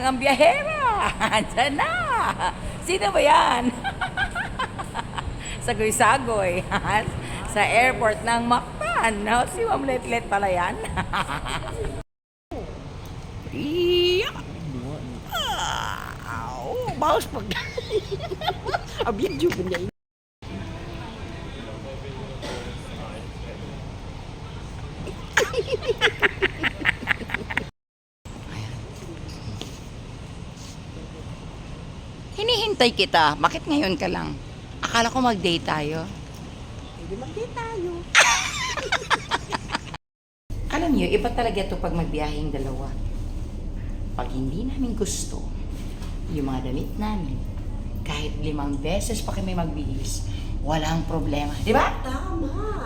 ang biyahera. Diyan na. Sino ba yan? Sagoy-sagoy. Sa airport ng Mactan. No? Si Ma'am Letlet pala yan. Iya. Bawas pag... Abiyag juga niya. Hinihintay kita. Bakit ngayon ka lang? Akala ko mag-date tayo. Hindi mag-date tayo. Alam niyo, iba talaga ito pag magbiyaheng dalawa. Pag hindi namin gusto, yung mga damit namin, kahit 5 beses pa kami magbihis, walang problema. Di ba? Tama.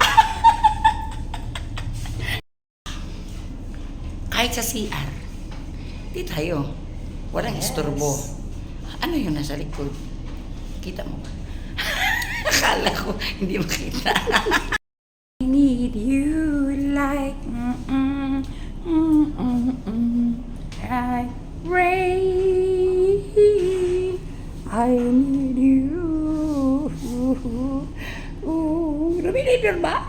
Kahit sa CR, di tayo. Walang istorbo. Ano yung nasa likod? Kita mo ba? Akala ko hindi makita. I need you like like rain. I need you. Nabinidor ba?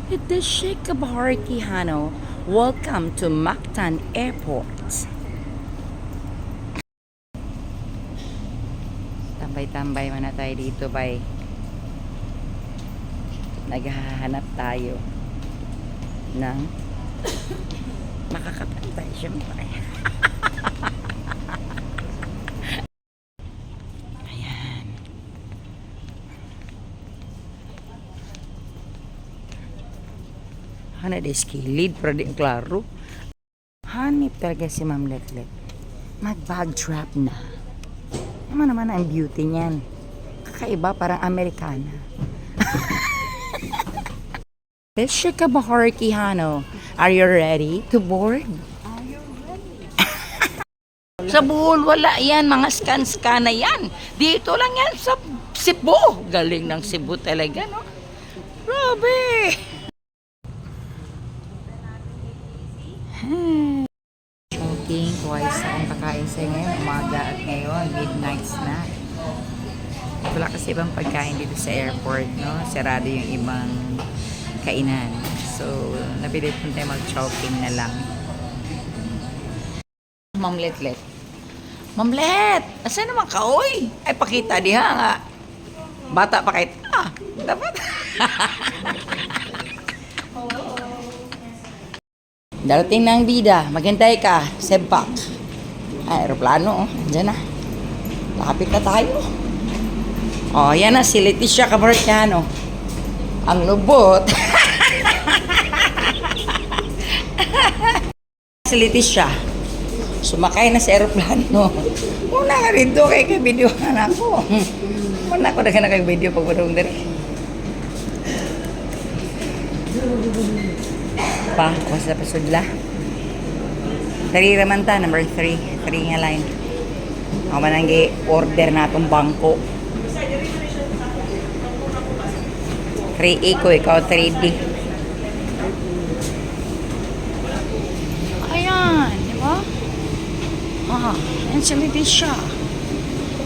It is Sheikh Bahari Kihano. Welcome to Mactan Airport. Tambay-tambay muna tayo dito, bay. Naghahanap tayo ng makakapantay, syempre. Ayan. Hana skilled, pero di klaro. Hanip talaga si Ma'am Letlet. Mag-bag trap na. Naman ang beauty niyan. Kakaiba, parang Amerikana. This Sheikh Bahari Kihano. Are you ready to board? Are you ready? Sa Bohol, wala yan. Mga scan-scan na yan. Dito lang yan sa Cebu. Galing ng Cebu talaga, no? Grabe! Smoking, twice akong kakain sa ngayon, umaga at ngayon, midnight snack. Wala kasi ibang pagkain dito sa airport, no? Sarado yung ibang kainan. So, napilit po tayo mag-choking na lang. Ma'am Letlet. Ma'am Let! Asan naman ka, oy? Ay, pakita diha nga. Bata pa kahit, dapat. Darating na ang bida. Maghintay ka. Sempak. Aeroplano. Diyan na. Lapit na tayo. Yan na. Si Leticia Cabarciano. Ang lubot. Si Leticia. Sumakay na sa aeroplano. Muna ka rito kay kabidyohan ako. Muna ako na nag-video pag madung diri. Pa, kung sa pasudla. Dari raman ta, number 3. 3 nga line. Ako mananggi order na itong bangko. 3A ko, ikaw 3D. Ayan, di ba? Yan si Leticia.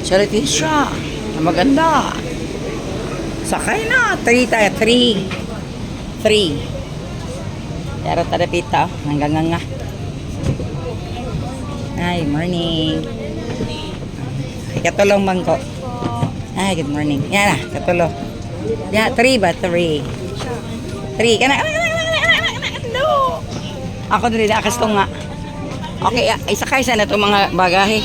Si Leticia. Maganda. Sakay na. 3 tayo, 3. 3. Pero tarapita, hanggang nga. Hi, morning. Ay, katulong bangko. Hi, good morning. Yan na, katulong. Yeah, 3 ba? 3. 3. Kana. No. Ako dali na akasto nga. Okay, isakay sana itong mga bagahe.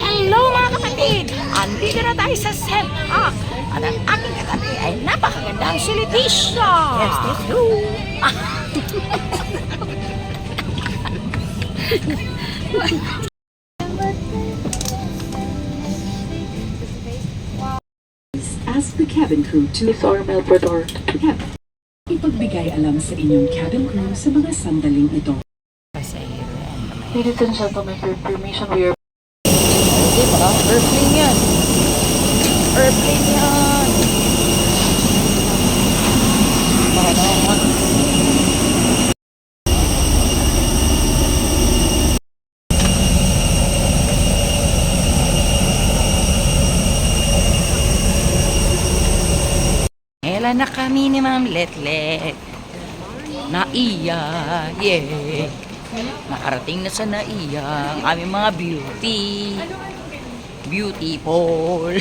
Hello mga kapatid. Andito na tayo sa Sempak. At ang aking katabi ay napakagandang si Leticia. Yes, let's go. Ask the cabin crew to formal Ecuador. Ipagbigay alam sa inyong cabin crew sa mga sandaling ito. Pasahero, ang Ladies and gentlemen, for your information, we are Hindi pa. Airplane yan. Airplane yan. Ano? Ela na kami ni Ma'am Letlet. Naiya. Yeah. Nakarating na sa Naiya ang aming mga beauty. Beautiful.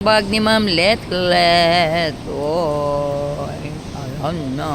Bag ni Ma'am Letlet. Oh, ayan na.